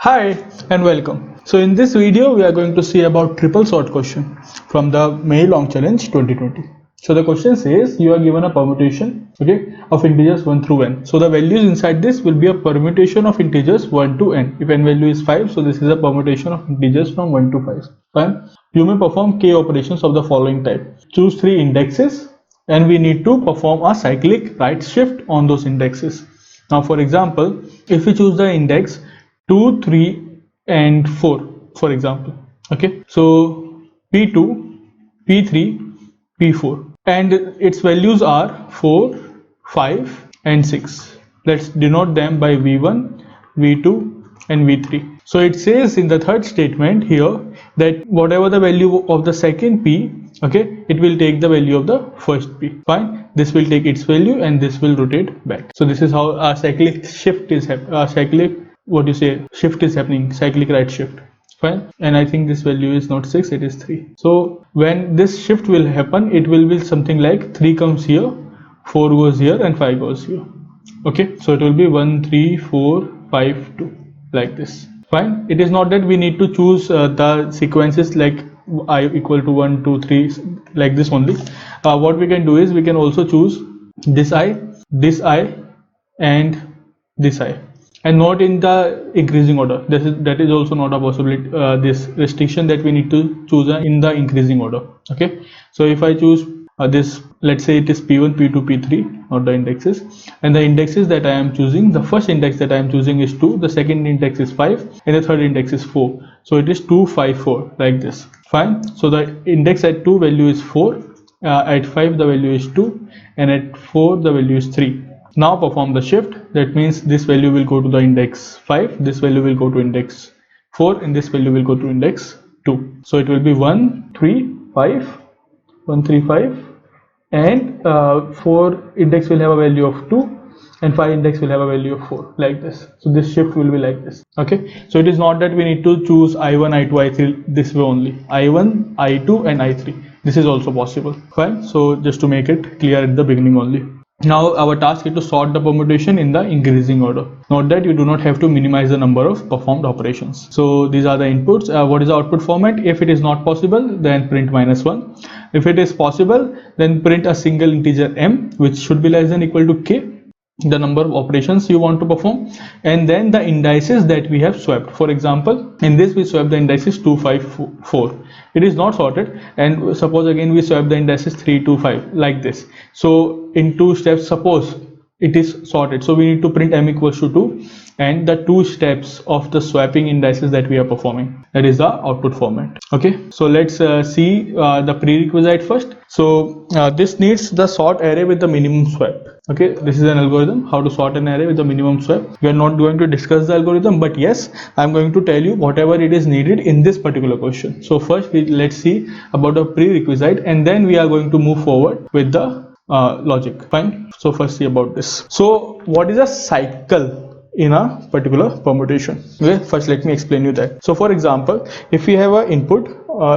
Hi and welcome. So in this video we are going to see about triple sort question from the May Long Challenge 2020. So the question says you are given a permutation of integers 1 through n. So the values inside this will be a permutation of integers 1 to n. If n value is 5, so this is a permutation of integers from 1 to 5. Fine. You may perform k operations of the following type. Choose 3 indexes and we need to perform a cyclic right shift on those indexes. Now for example, if we choose the index 2, 3 and 4 for example, okay, so P2, P3, P4 and its values are 4, 5 and 6. Let's denote them by V1, V2 and V3. So it says in the third statement here that whatever the value of the second P, okay, it will take the value of the first P. Fine, this will take its value and this will rotate back. So this is how a cyclic shift is happening, shift is happening, cyclic right shift. Fine, and I think this value is not 6, it is 3. So when this shift will happen, it will be something like 3 comes here, 4 goes here and 5 goes here. Okay, so it will be 1, 3, 4, 5, 2 like this. Fine, it is not that we need to choose the sequences like I equal to 1, 2, 3 like this only. What we can do is we can also choose this I and this I, and not in the increasing order. That is also not a possibility, this restriction that we need to choose in the increasing order. Okay, so if I choose this, let's say it is P1, P2, P3, not the indexes, and the indexes that I am choosing, the first index that I am choosing is 2, the second index is 5 and the third index is 4. So it is 2, 5, 4 like this. Fine, so the index at 2 value is 4, at 5 the value is 2 and at 4 the value is 3. Now perform the shift. That means this value will go to the index 5, this value will go to index 4 and this value will go to index 2. So it will be 1, 3, 5, 1, 3, 5 and 4 index will have a value of 2 and 5 index will have a value of 4 like this. So this shift will be like this. Okay, so it is not that we need to choose I1, I2, I3 this way only. I1, I2 and I3, this is also possible. Fine, so just to make it clear at the beginning only. Now our task is to sort the permutation in the increasing order. Note that you do not have to minimize the number of performed operations. So these are the inputs. What is the output format? If it is not possible, then print -1. If it is possible, then print a single integer m, which should be less than or equal to k, the number of operations you want to perform, and then the indices that we have swapped. For example, in this we swap the indices 2, 5, 4. It is not sorted, and suppose again we swap the indices 3, 2, 5 like this. So in 2 steps, suppose it is sorted, so we need to print m equals to 2 and the 2 steps of the swapping indices that we are performing. That is the output format. Okay, so let's see the prerequisite first. So this needs the sort array with the minimum swap. Okay, this is an algorithm how to sort an array with the minimum swap. We are not going to discuss the algorithm, but yes, I am going to tell you whatever it is needed in this particular question. So first let's see about the prerequisite and then we are going to move forward with the logic. Fine, so first see about this. So what is a cycle in a particular permutation? Okay, first let me explain you that. So for example, if we have an input,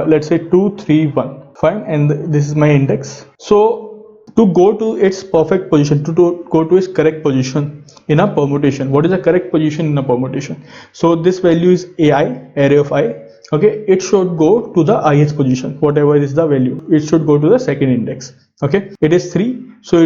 let's say 2, 3, 1, fine, and this is my index. So to go to its perfect position, to go to its correct position in a permutation, what is the correct position in a permutation? So this value is ai, array of I. Okay, it should go to the ith position, whatever is the value, it should go to the second index. Okay, it is 3, so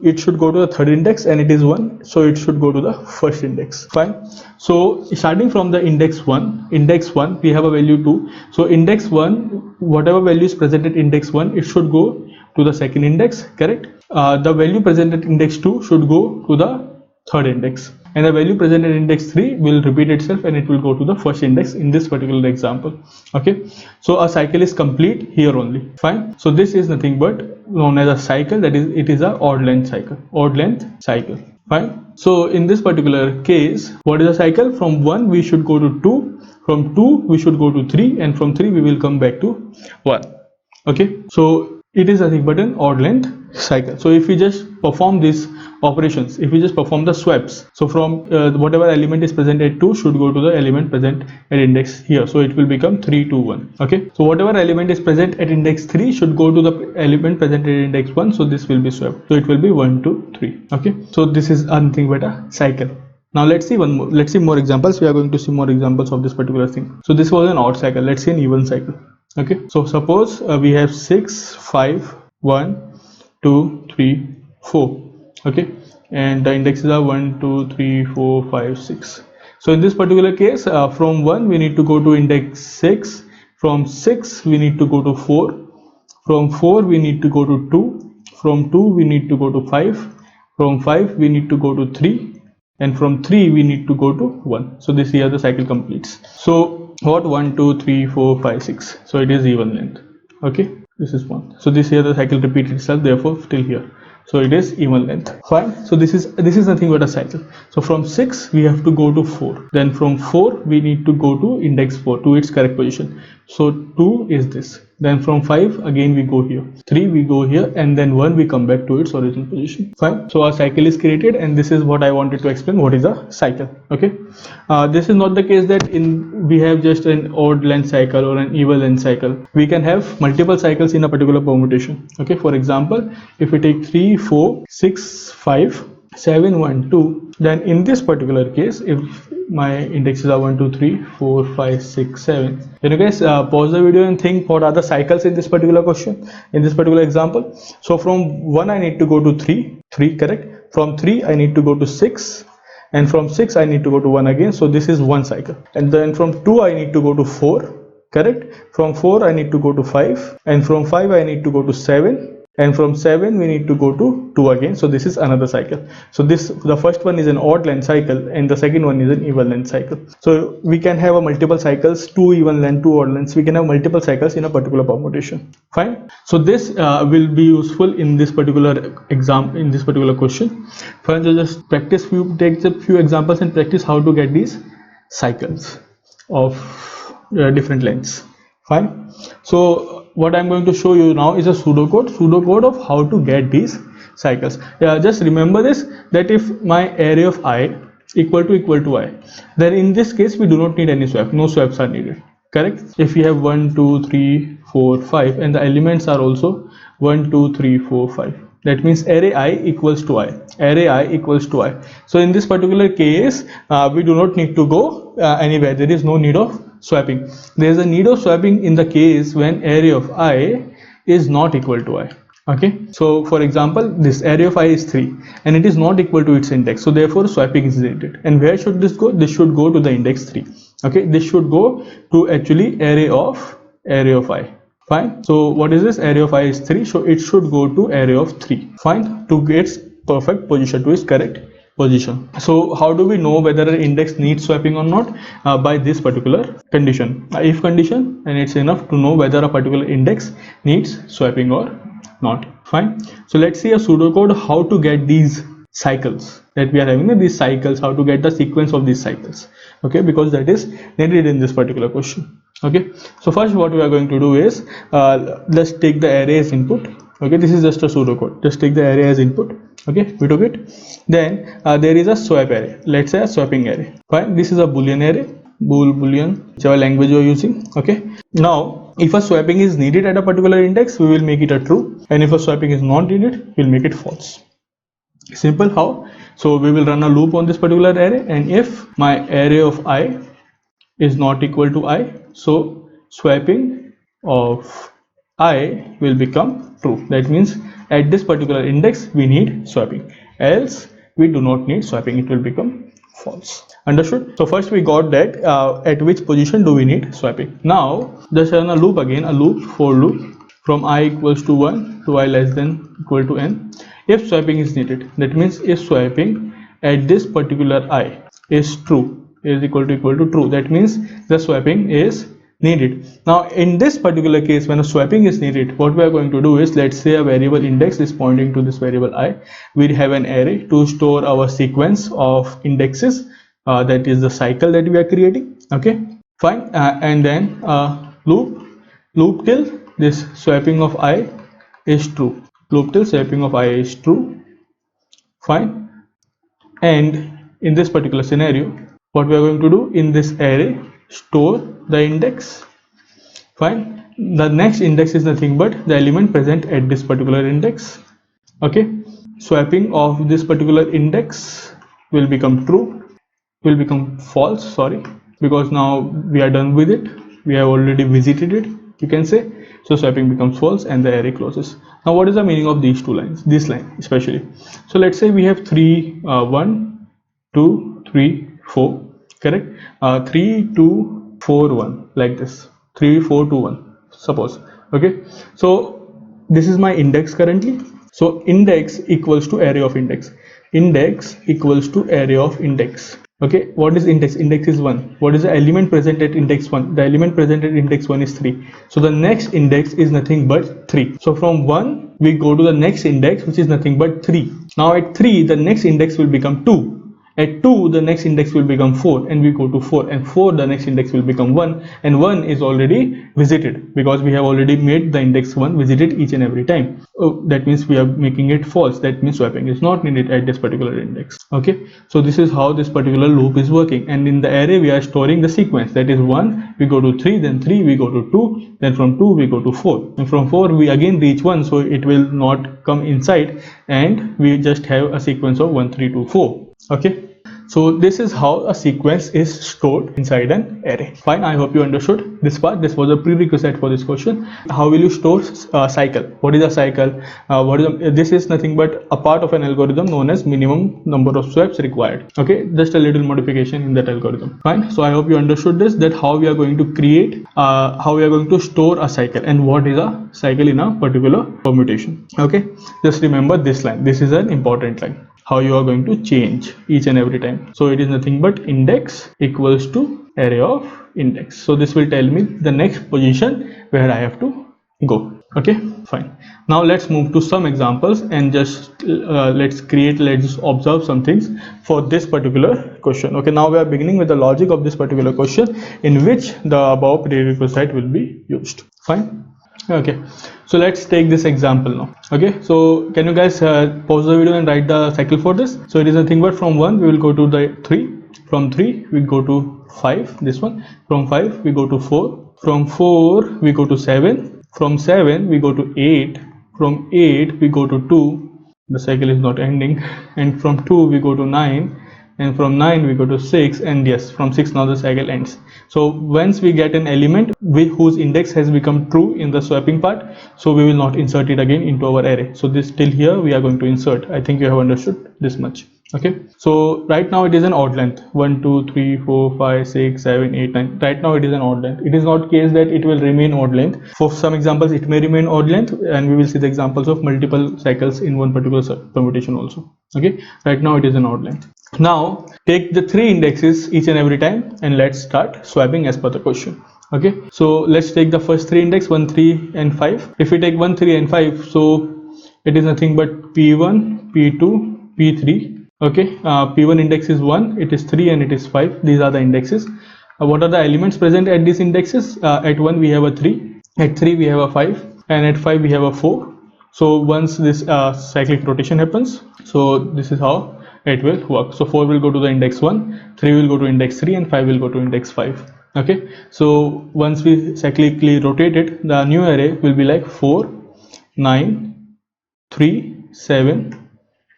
it should go to the third index, and it is 1, so it should go to the first index. Fine, so starting from the index 1 we have a value 2, so index 1, whatever value is present at index 1, it should go to the second index, correct? The value present at index 2 should go to the third index, and the value present at index 3 will repeat itself and it will go to the first index in this particular example. Okay, so a cycle is complete here only. Fine, so this is nothing but known as a cycle, that is, it is a odd length cycle. Fine, so in this particular case, what is a cycle? From 1 we should go to 2, from 2 we should go to 3, and from 3 we will come back to 1. Okay, so it is nothing but an odd length cycle. So if we just perform these operations, if we just perform the swaps, so from whatever element is present at 2 should go to the element present at index here, so it will become 3, 2, 1. Okay, so whatever element is present at index 3 should go to the element present at index 1, so this will be swapped, so it will be 1, 2, 3. Okay, so this is nothing but a cycle. Now let's see one more. Let's see more examples. We are going to see more examples of this particular thing. So this was an odd cycle. Let's see an even cycle. Okay. So suppose we have 6, 5, 1, 2, 3, 4. Okay. And the indexes are 1, 2, 3, 4, 5, 6. So in this particular case, from 1 we need to go to index 6. From 6 we need to go to 4. From 4 we need to go to 2. From 2 we need to go to 5. From 5 we need to go to 3. And from 3 we need to go to 1. So this here the cycle completes. So what? 1, 2, 3, 4, 5, 6. So it is even length. Okay, this is 1. So this here the cycle repeats itself, therefore till here. So it is even length. Fine. So this is nothing but a cycle. So from 6 we have to go to 4. Then from 4 we need to go to index 4 to its correct position. So 2 is this. Then from 5 again we go here, 3 we go here, and then 1 we come back to its original position. Fine. So our cycle is created, and this is what I wanted to explain. What is a cycle? Okay. This is not the case that we have just an odd length cycle or an even length cycle. We can have multiple cycles in a particular permutation. Okay. For example, if we take 3, 4, 6, 5, 7, 1, 2, then in this particular case, if my indexes are 1, 2, 3, 4, 5, 6, 7, then you guys pause the video and think what are the cycles in this particular question, in this particular example. So from 1 I need to go to 3, correct. From 3 I need to go to 6, and from 6 I need to go to 1 again. So this is one cycle. And then from 2 I need to go to 4, correct. From 4 I need to go to 5, and from 5 I need to go to 7, and from 7 we need to go to 2 again. So this is another cycle. So the first one is an odd length cycle, and the second one is an even length cycle. So we can have a multiple cycles, 2 even length, 2 odd lengths. We can have multiple cycles in a particular permutation. Fine. So this will be useful in this particular exam, in this particular question. Fine. So just practice take a few examples and practice how to get these cycles of different lengths. Fine. So what I'm going to show you now is a pseudocode of how to get these cycles. Just remember this, that if my array of I equal to I, then in this case we do not need any swap. No swaps are needed, correct. If we have 1, 2, 3, 4, 5, and the elements are also 1, 2, 3, 4, 5, that means array I equals to I. Array I equals to I. So in this particular case, we do not need to go anywhere. There is no need of swapping. There is a need of swapping in the case when array of I is not equal to I. Okay. So for example, this array of I is 3 and it is not equal to its index. So therefore swapping is needed. And where should this go? This should go to the index 3. Okay. This should go to actually array of I. Fine. So what is this? Array of I is 3. So it should go to array of 3. Fine. To get perfect position, to its correct position. So how do we know whether an index needs swapping or not? By this particular condition, if condition, and it's enough to know whether a particular index needs swapping or not. Fine. So let's see a pseudocode how to get these cycles that we are having, these cycles, how to get the sequence of these cycles. Okay, because that is needed in this particular question. Okay, so first what we are going to do is let's take the array as input. Okay, this is just a pseudocode. Just take the array as input. Okay, we took it. Then there is a swap array. Let's say a swapping array. Fine. This is a boolean array, boolean, whichever language you are using. Okay. Now, if a swapping is needed at a particular index, we will make it a true, and if a swapping is not needed, we'll make it false. Simple. How? So we will run a loop on this particular array, and if my array of I is not equal to I, so swapping of I will become true. That means at this particular index we need swapping, else we do not need swapping, it will become false. Understood? So first we got that at which position do we need swapping. Now just run a loop again, a loop, for loop from I equals to 1 to I less than equal to n. If swapping is needed, that means if swapping at this particular I is true, is equal to true, that means the swapping is needed. Now in this particular case, when a swapping is needed, what we are going to do is, let's say a variable index is pointing to this variable I. We have an array to store our sequence of indexes, that is the cycle that we are creating. Okay, fine. And then loop till this swapping of I is true. Loop till swapping of I is true. Fine. And in this particular scenario, what we are going to do, in this array, store the index. Fine. The next index is nothing but the element present at this particular index. Okay. Swapping of this particular index will become true, will become false, sorry, because now we are done with it, we have already visited it, you can say. So swapping becomes false and the array closes. Now what is the meaning of these two lines, this line especially? So let's say we have 3 1 2 3 4, correct? 3 2 4 1, like this, 3 4 2 1, suppose. Okay, so this is my index currently. So index equals to array of index. Index equals to array of index. Okay, what is index? Index is 1. What is the element present at index 1? The element present at index 1 is 3. So the next index is nothing but 3. So from 1 we go to the next index, which is nothing but 3. Now at 3 the next index will become 2. At 2 the next index will become 4, and we go to 4, and 4 the next index will become 1, and 1 is already visited because we have already made the index 1 visited each and every time. That means we are making it false. That means swapping is not needed at this particular index. Okay, so this is how this particular loop is working, and in the array we are storing the sequence, that is 1 we go to 3, then 3 we go to 2, then from 2 we go to 4, and from 4 we again reach 1, so it will not come inside, and we just have a sequence of 1 3 2 4. Okay, so this is how a sequence is stored inside an array. Fine, I hope you understood this part. This was a prerequisite for this question. How will you store a cycle? What is a cycle? This is nothing but a part of an algorithm known as minimum number of swaps required. Okay, just a little modification in that algorithm. Fine, so I hope you understood this, that how we are going to create, how we are going to store a cycle, and what is a cycle in a particular permutation. Okay, just remember this line. This is an important line. How you are going to change each and every time. So it is nothing but index equals to array of index. So this will tell me the next position where I have to go. Okay, fine. Now let's move to some examples and just let's observe some things for this particular question. Okay, now we are beginning with the logic of this particular question, in which the above prerequisite will be used. Fine. Okay, so let's take this example now. Okay, so can you guys pause the video and write the cycle for this? So it is nothing but from 1 we will go to the 3, from 3 we go to 5, this one, from 5 we go to 4, from 4 we go to 7, from 7 we go to 8, from 8 we go to 2, the cycle is not ending, and from 2 we go to 9, and from 9 we go to 6, and yes, from 6 now the cycle ends. So once we get an element whose index has become true in the swapping part, so we will not insert it again into our array. So this till here we are going to insert. I think you have understood this much. Okay, so right now it is an odd length, 1 2 3 4 5 6 7 8 9. Right now it is an odd length. It is not case that it will remain odd length. For some examples it may remain odd length, and we will see the examples of multiple cycles in one particular permutation also. Okay, right now it is an odd length. Now take the 3 indexes each and every time, and let's start swapping as per the question. Okay, so let's take the first 3 index, 1 3 and 5. If we take 1 3 and 5, so it is nothing but p1 p2 p3. Okay, p1 index is 1, it is 3, and it is 5. These are the indexes. What are the elements present at these indexes? At 1 we have a 3, at 3 we have a 5, and at 5 we have a 4. So once this cyclic rotation happens, so this is how it will work. So 4 will go to the index 1, 3 will go to index 3, and 5 will go to index 5. Okay, so once we cyclically rotate it, the new array will be like 4 9 3 7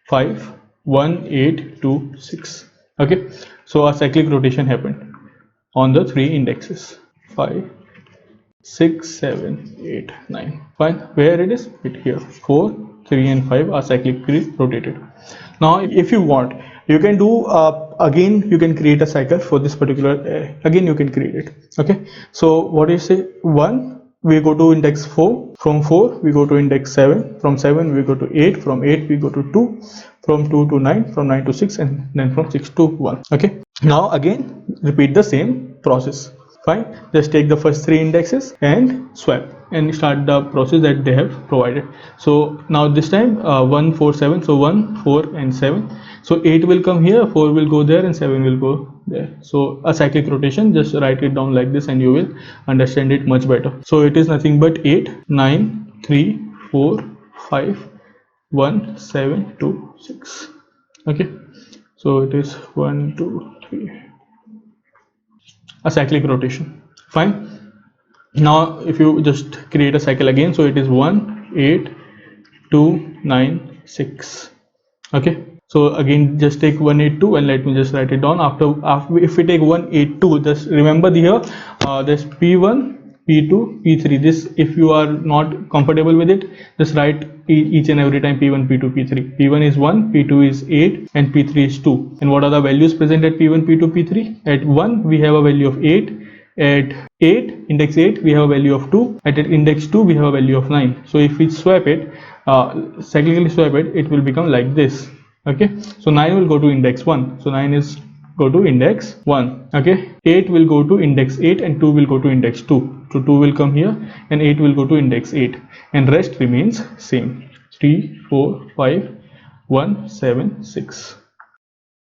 5 1 8 2 6. Okay, so a cyclic rotation happened on the 3 indexes, 5 6 7 8 9. Fine, where it is? It here. 4 3 and 5 are cyclically rotated. Now if you want, you can do again, you can create a cycle for this particular array. Again you can create it. Okay, so what is it? 1 we go to index 4, from 4 we go to index 7, from 7 we go to 8, from 8 we go to 2, from 2 to 9, from 9 to 6, and then from 6 to 1. Okay, now again repeat the same process. Fine, just take the first 3 indexes and swap and start the process that they have provided. So now this time 1 4 7, so 1 4 and 7, so 8 will come here, 4 will go there, and 7 will go there. So a cyclic rotation, just write it down like this and you will understand it much better. So it is nothing but 8 9 3 4 5 1 7 2 6. Okay, so it is 1 2 3, a cyclic rotation. Fine, now if you just create a cycle again, so it is 1 8 2 9 6. Okay, So again, just take 182 and let me just write it down. After if we take 182, just remember here, there's P1, P2, P3. This, if you are not comfortable with it, just write each and every time P1, P2, P3. P1 is 1, P2 is 8, and P3 is 2. And what are the values present at P1, P2, P3? At 1, we have a value of 8. At 8, index 8, we have a value of 2. At index 2, we have a value of 9. So if we swap it, cyclically swap it, it will become like this. Okay, so 9 will go to index 1, so 9 is go to index 1. Okay, 8 will go to index 8 and 2 will go to index 2. So 2 will come here and 8 will go to index 8, and rest remains same: 3, 4, 5, 1, 7, 6.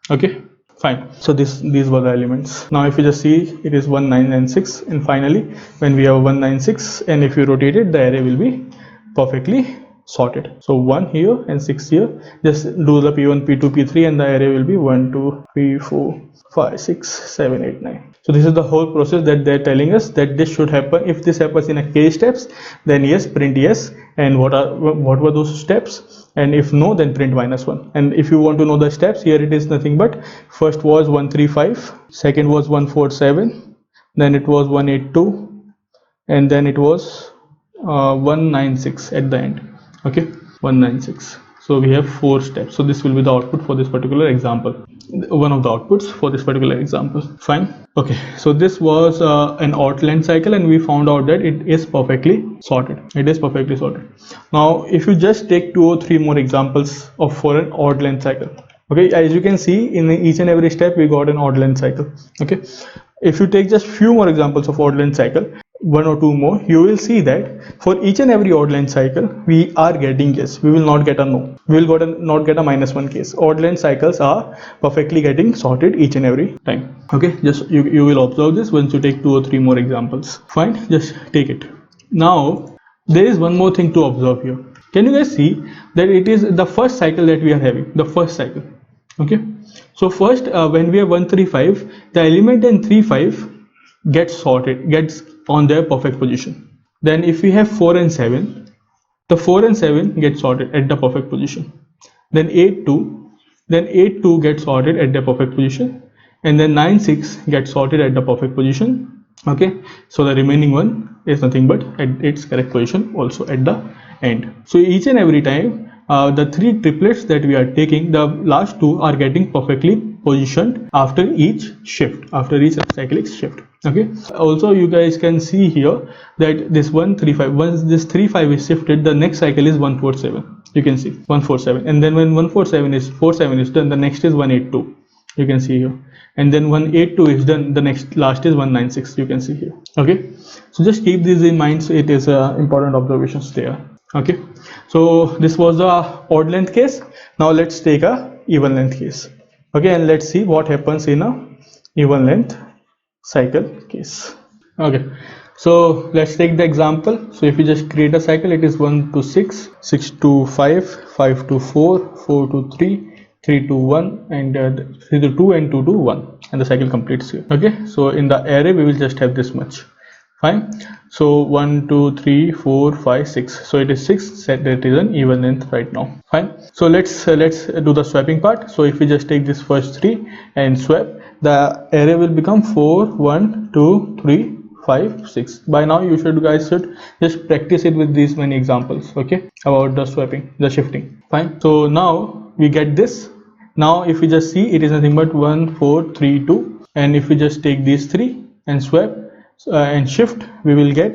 Okay, fine. So these were the elements. Now if you just see, it is 1, 9 and 6, and finally when we have 1, 9, 6, and if you rotate it, the array will be perfectly sorted. So 1 here and 6 here. Just do the P1, P2, P3, and the array will be 1, 2, 3, 4, 5, 6, 7, 8, 9. So this is the whole process that they're telling us that this should happen. If this happens in a k steps, then yes, print yes. And what were those steps? And if no, then print -1. And if you want to know the steps, here it is nothing but first was 135, second was 147, then it was 182, and then it was 196 at the end. Okay, 196. So we have 4 steps. So this will be the output for this particular example, one of the outputs for this particular example. Fine. Okay, so this was an odd length cycle, and we found out that it is perfectly sorted. It is perfectly sorted. Now if you just take 2 or 3 more examples of for an odd length cycle. Okay, as you can see, in each and every step we got an odd length cycle. Okay, if you take just few more examples of odd length cycle, 1 or 2 more, you will see that for each and every odd length cycle we are getting yes. We will not get a no. We will not get a -1 case. Odd length cycles are perfectly getting sorted each and every time. Okay, just you will observe this once you take 2 or 3 more examples. Fine, just take it. Now there is one more thing to observe here. Can you guys see that it is the first cycle that we are having, the first cycle. Okay, so first when we have 135, the element in 35 gets sorted, gets on their perfect position. Then if we have 4 and 7, the 4 and 7 get sorted at the perfect position. Then 8 2 gets sorted at the perfect position, and then 9 6 gets sorted at the perfect position. Okay, so the remaining one is nothing but at its correct position also at the end. So each and every time the 3 triplets that we are taking, the last 2 are getting perfectly positioned after each shift, after each cyclic shift. Okay, also you guys can see here that this 135, once this 35 is shifted, the next cycle is 147. You can see 147, and then when 147 is done, the next is 182. You can see here, and then 182 is done, the next last is 196. You can see here. Okay, so just keep this in mind. So it is important observations there. Okay, so this was the odd length case. Now let's take a even length case. Okay, and let's see what happens in a even length cycle case. Okay, so let's take the example. So if you just create a cycle, it is 1 to 6, 6 to 5, 5 to 4, 4 to 3, 3 to 1, and 3 to 2, and 2 to 1, and the cycle completes here. Okay, so in the array we will just have this much. Fine. So 1 2 3 4 5 6, so it is 6, that is an even length right now. Fine. So let's do the swapping part. So if we just take this first 3 and swap, the array will become 4 1 2 3 5 6. By now you guys should just practice it with these many examples, okay, about the swapping, the shifting. Fine. So now we get this. Now if we just see, it is nothing but 1 4 3 2, and if we just take these 3 and swap and shift, we will get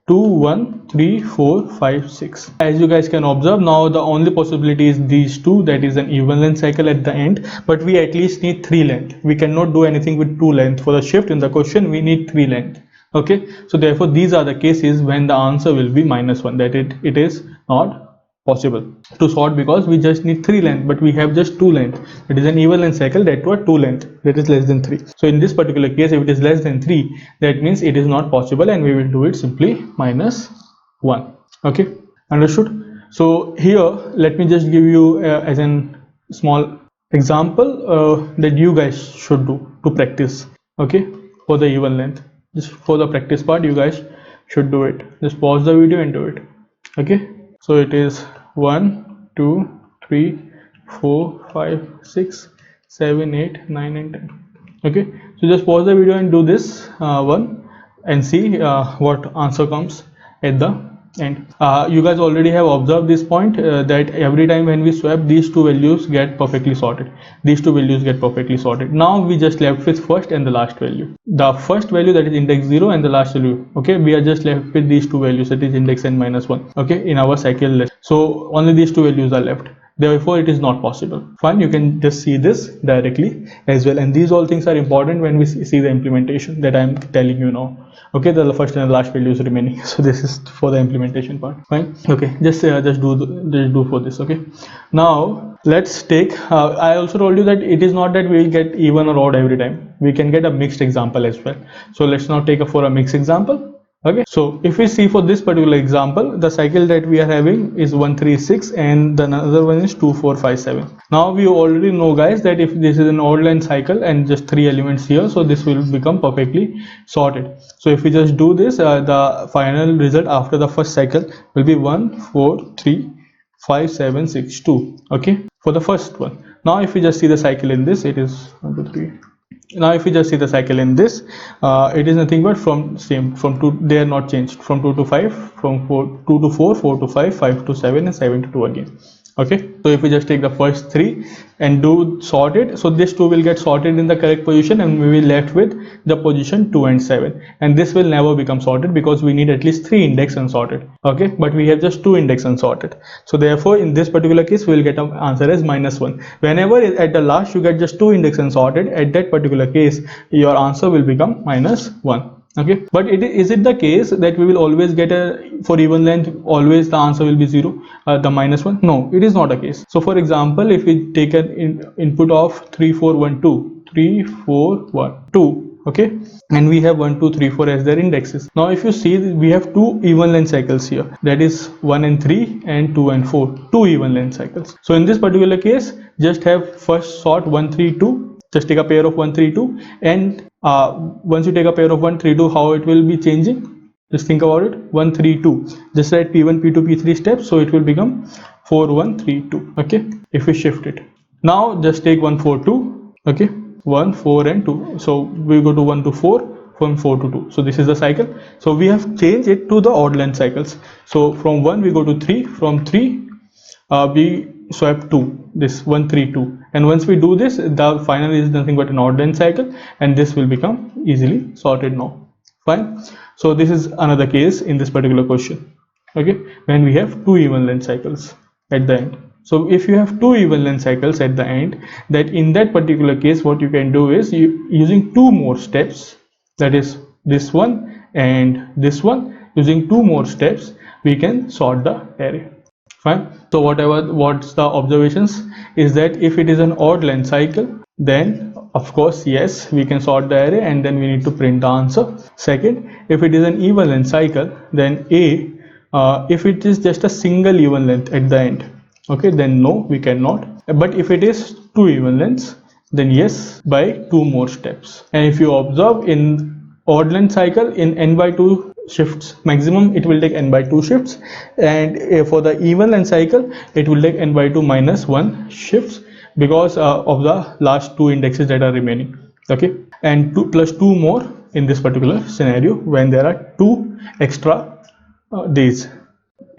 2 1 3 4 5 6. As you guys can observe, now the only possibility is these two, that is an even length cycle at the end, but we at least need 3 length. We cannot do anything with 2 length. For the shift in the question we need 3 length. Okay, so therefore these are the cases when the answer will be -1, that it is not possible to sort, because we just need 3 length, but we have just 2 length. It is an even length cycle that were 2 length, that is less than 3. So in this particular case, if it is less than 3, that means it is not possible, and we will do it simply -1. Okay, understood? So here let me just give you as an small example that you guys should do to practice. Okay, for the even length, just for the practice part, you guys should do it. Just pause the video and do it. Okay, so it is 1 2 3 4, 5, 6, 7, 8, 9 and 10. Okay, so just pause the video and do this one and see what answer comes at the end. You guys already have observed this point that every time when we swap, these two values get perfectly sorted. These two values get perfectly sorted. Now we just left with first and the last value. The first value, that is index 0, and the last value, okay, we are just left with these two values, that is index n minus 1, okay, in our cycle list. So only these two values are left. Therefore it is not possible. Fine, you can just see this directly as well, and these all things are important when we see the implementation that I am telling you now. Okay, the first and the last values remaining. So this is for the implementation part. Fine. Okay, just do for this. Okay, now let's take I also told you that it is not that we will get even or odd every time. We can get a mixed example as well. So let's now take for a mixed example. Okay, so if we see for this particular example, the cycle that we are having is 1, 3, 6, and the another one is 2, 4, 5, 7. Now we already know, guys, that if this is an odd line cycle and just 3 elements here, so this will become perfectly sorted. So if we just do this, the final result after the first cycle will be 1, 4, 3, 5, 7, 6, 2. Okay, for the first one. Now if we just see the cycle in this, it is 1, 2, 3. Now if you just see the cycle in this, it is nothing but from 2, they are not changed, from 2 to 5, from 2 to 4, 4 to 5, 5 to 7, and 7 to 2 again. Okay, so if we just take the first 3 and do sort it, so this 2 will get sorted in the correct position, and we will left with the position 2 and 7, and this will never become sorted because we need at least 3 index unsorted. Okay, but we have just 2 index unsorted, so therefore in this particular case we will get an answer as -1. Whenever at the last you get just 2 index unsorted, at that particular case your answer will become -1. Okay, but is it the case that we will always get for even length always the answer will be 0, the -1? No, it is not a case. So for example, if we take an input of 3, 4, 1, 2, 3, 4, 1, 2, okay, and we have 1, 2, 3, 4 as their indexes. Now if you see, we have 2 even length cycles here, that is 1 and 3 and 2 and 4, 2 even length cycles. So in this particular case, just have first sort 1, 3, 2, just take a pair of 1, 3, 2, and once you take a pair of 1, 3, 2, how it will be changing, just think about it. 1, 3, 2, just write P1, P2, P3 steps, so it will become 4, 1, 3, 2. Okay, if we shift it, now just take 1, 4, 2. Okay, 1, 4 and 2, so we go to 1 to 4, from 4 to 2. So this is the cycle. So we have changed it to the odd length cycles. So from 1 we go to 3, from 3 we swap 2, this 1, 3, 2, and once we do this, the final is nothing but an odd length cycle, and this will become easily sorted now. Fine. So this is another case in this particular question. Okay, when we have 2 even length cycles at the end. So if you have 2 even length cycles at the end, that in that particular case what you can do is using 2 more steps, that is this one and this one, using 2 more steps we can sort the array. Fine. So what's the observations is that if it is an odd length cycle, then of course yes, we can sort the array and then we need to print the answer. Second, if it is an even length cycle, then if it is just a single even length at the end, okay, then no, we cannot. But if it is 2 even lengths, then yes, by 2 more steps. And if you observe in odd length cycle, in n by 2 shifts maximum, it will take n by 2 shifts, and for the even length cycle it will take n by 2 minus 1 shifts because of the last 2 indexes that are remaining. Okay, and 2 plus 2 more in this particular scenario when there are 2 extra these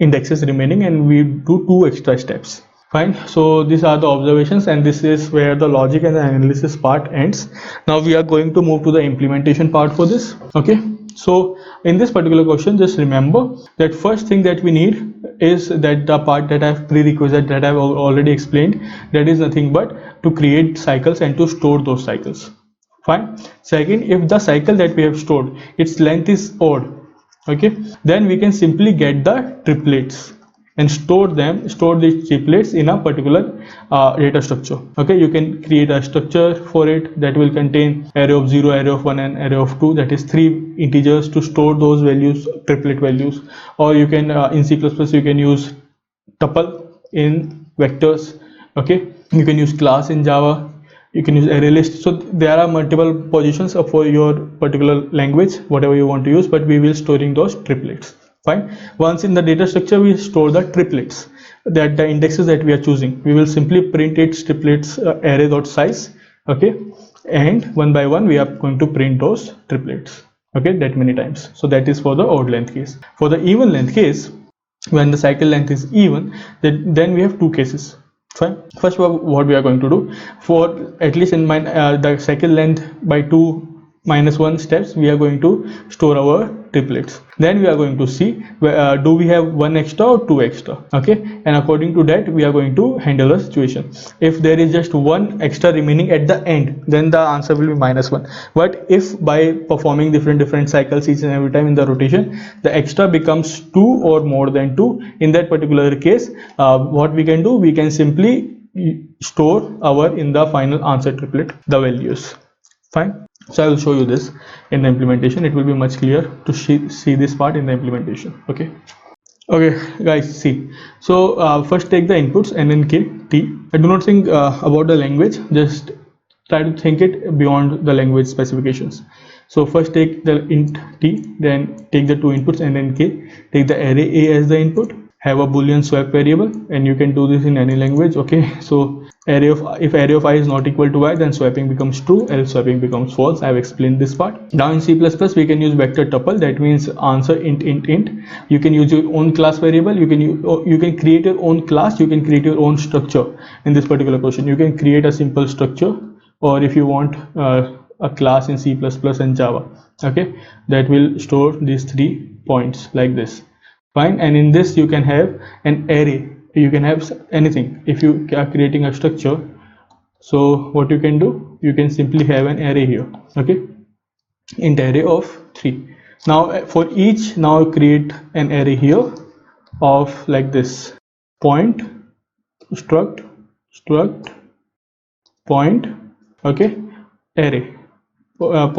indexes remaining, and we do 2 extra steps. Fine. So these are the observations, and this is where the logic and the analysis part ends. Now we are going to move to the implementation part for this. Okay, so in this particular question, just remember that first thing that we need is that the part that I have prerequisite that I have already explained, that is nothing but to create cycles and to store those cycles. Fine. Second, if the cycle that we have stored, its length is odd, okay, then we can simply get the triplets and store these triplets in a particular data structure. Okay, you can create a structure for it that will contain array of 0, array of 1 and array of 2, that is 3 integers to store those values, triplet values. Or you can in C++ you can use tuple in vectors. Okay, you can use class in Java, you can use array list. So there are multiple positions for your particular language, whatever you want to use, but we will storing those triplets. Fine. Once in the data structure, we store the triplets, that the indexes that we are choosing. We will simply print its triplets array.size. Okay, and one by one we are going to print those triplets. Okay, that many times. So that is for the odd length case. For the even length case, when the cycle length is even, then we have two cases. Fine. First, what we are going to do, for at least in my the cycle length by 2 minus 1 steps, we are going to store our triplets. Then we are going to see do we have one extra or two extra. Okay, and according to that we are going to handle the situation. If there is just one extra remaining at the end, then the answer will be -1. But if by performing different cycles each and every time in the rotation, the extra becomes 2 or more than 2, in that particular case, what we can do, we can simply store our in the final answer triplet the values. Fine. So I will show you this in the implementation. It will be much clearer to see this part in the implementation. Okay, guys, see. So first take the inputs NNK T. I do not think about the language, just try to think it beyond the language specifications. So first take the int T, then take the two inputs NNK, take the array A as the input, have a boolean swap variable, and you can do this in any language. Okay, so if array of I is not equal to I, then swapping becomes true, else swapping becomes false. I have explained this part. Now in C++ we can use vector tuple, that means answer int. You can use your own class variable, you can create your own class, you can create your own structure. In this particular question, you can create a simple structure, or if you want a class in C++ and Java, okay, that will store these 3 points like this. Fine. And in this you can have an array, you can have anything. If you are creating a structure, so what you can do, you can simply have an array here. Okay, int array of 3. Now for each, now create an array here of like this: point struct point, okay, array,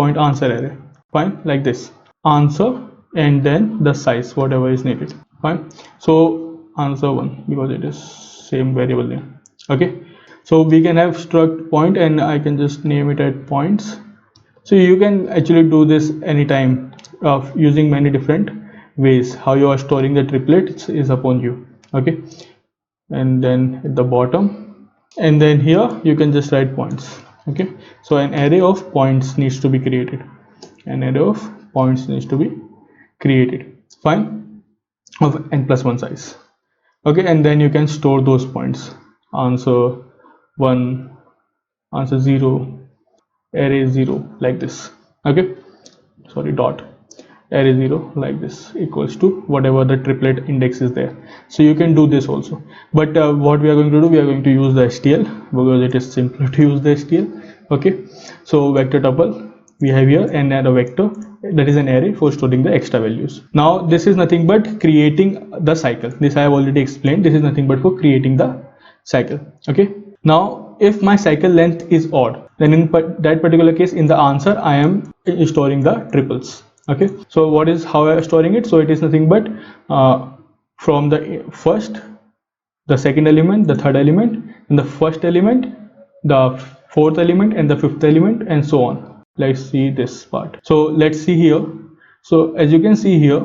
point answer array. Fine, like this, answer, and then the size whatever is needed. Fine. So answer 1, because it is same variable name. Okay, so we can have struct point, and I can just name it at points. So you can actually do this anytime of using many different ways. How you are storing the triplets is upon you. Okay, and then at the bottom, and then here you can just write points. Okay, so an array of points needs to be created. An array of points needs to be created. Fine, of n+1 size. Okay, and then you can store those points: answer 1, answer 0, array 0, like this. Okay, sorry, dot array 0 like this equals to whatever the triplet index is there. So you can do this also, but what we are going to do, we are going to use the STL, because it is simpler to use the STL. Okay, so vector tuple we have here, and add a vector, that is an array for storing the extra values. Now this is nothing but creating the cycle. This I have already explained. This is nothing but for creating the cycle. Okay, now if my cycle length is odd, then in that particular case, in the answer I am storing the triples. Okay, so what is how I am storing it? So it is nothing but from the first, the second element, the third element, and the first element, the fourth element, and the fifth element, and so on. Let's see this part. So let's see here. So as you can see here,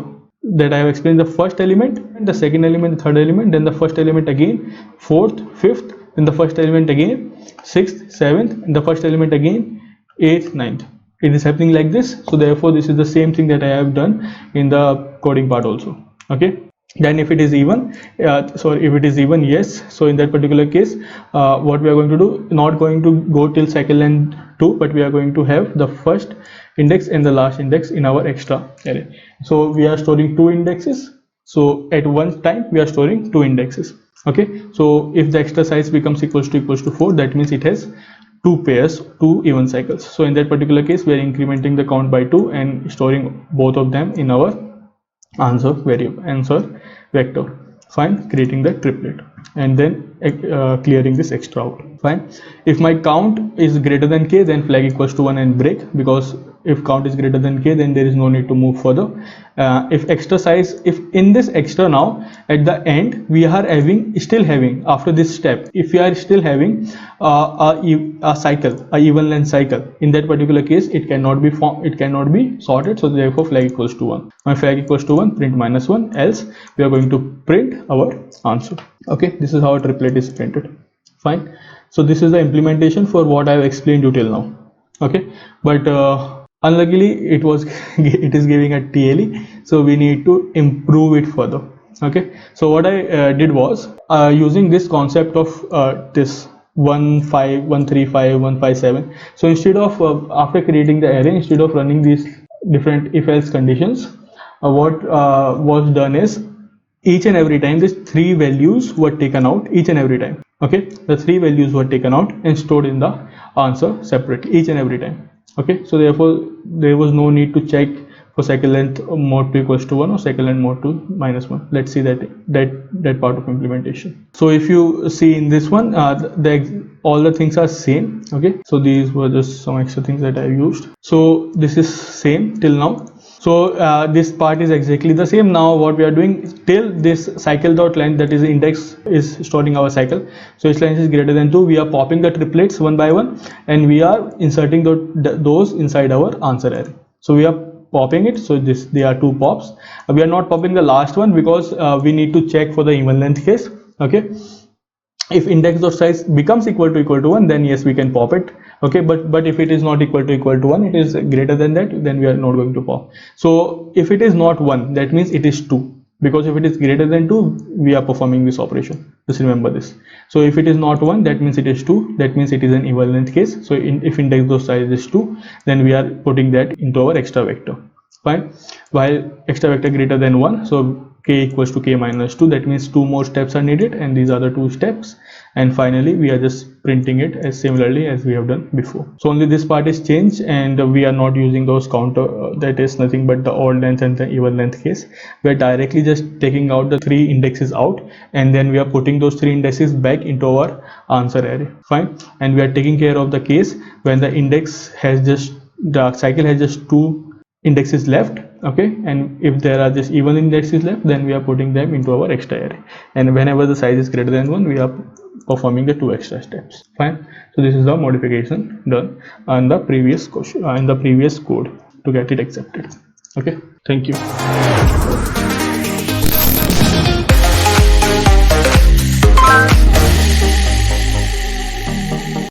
that I have explained the first element, and the second element, the third element, then the first element again, fourth, fifth, then the first element again, sixth, seventh, and the first element again, eighth, ninth. It is happening like this. So therefore this is the same thing that I have done in the coding part also. Okay, then if it is even, if it is even, yes, so in that particular case, what we are going to do, not going to go till cycle length 2, but we are going to have the first index and the last index in our extra array. So we are storing 2 indexes, so at one time we are storing 2 indexes. Okay, so if the extra size becomes equals to 4, that means it has 2 pairs, 2 even cycles. So in that particular case, we are incrementing the count by 2 and storing both of them in our answer variable, answer vector. Fine, creating the triplet, and then clearing this extra out. Fine. If my count is greater than k, then flag equals to 1 and break, because if count is greater than k, then there is no need to move further. If extra size, if in this extra now at the end we are still having after this step, if we are still having a cycle, a even length cycle, in that particular case it cannot be sorted, so therefore flag equals to 1. When flag equals to 1, print -1, else we are going to print our answer. Okay, this is how a triplet is printed. Fine. So this is the implementation for what I have explained you till now. Okay, but unluckily it is giving a TLE, so we need to improve it further. Okay, so what I did was using this concept of this 1 5 1 3 5 1 5 7. So instead of after creating the array, instead of running these different if else conditions, what was done is each and every time these 3 values were taken out, each and every time. Okay, the 3 values were taken out and stored in the answer separately each and every time. Okay, so therefore there was no need to check for cycle length mod 2 equals to 1 or cycle length mod 2 -1. Let's see that part of implementation. So if you see in this one, all the things are same. Okay, so these were just some extra things that I used. So this is same till now. So this part is exactly the same. Now what we are doing till this cycle dot length, that is index, is storing our cycle. So its length is greater than 2. We are popping the triplets one by one and we are inserting those inside our answer array. So we are popping it. So they are 2 pops. We are not popping the last one because we need to check for the even length case. Okay, if index dot size becomes equal to 1, then yes, we can pop it. Okay, but if it is not equal to 1, it is greater than that, then we are not going to pop. So if it is not 1, that means it is 2, because if it is greater than 2, we are performing this operation. Just remember this. So if it is not 1, that means it is 2, that means it is an even length case. So if index dot size is 2, then we are putting that into our extra vector. Fine. While extra vector greater than 1, so k equals to k minus 2, that means 2 more steps are needed, and these are the 2 steps, and finally we are just printing it as similarly as we have done before. So only this part is changed, and we are not using those counter, that is nothing but the odd length and the even length case. We are directly just taking out the 3 indexes out, and then we are putting those 3 indexes back into our answer array. Fine. And we are taking care of the case when the cycle has just 2 indexes left. Okay, and if there are just even indexes left, then we are putting them into our extra array, and whenever the size is greater than 1, we are performing the 2 extra steps. Fine. So this is the modification done on the previous question in the previous code to get it accepted. Okay, thank you.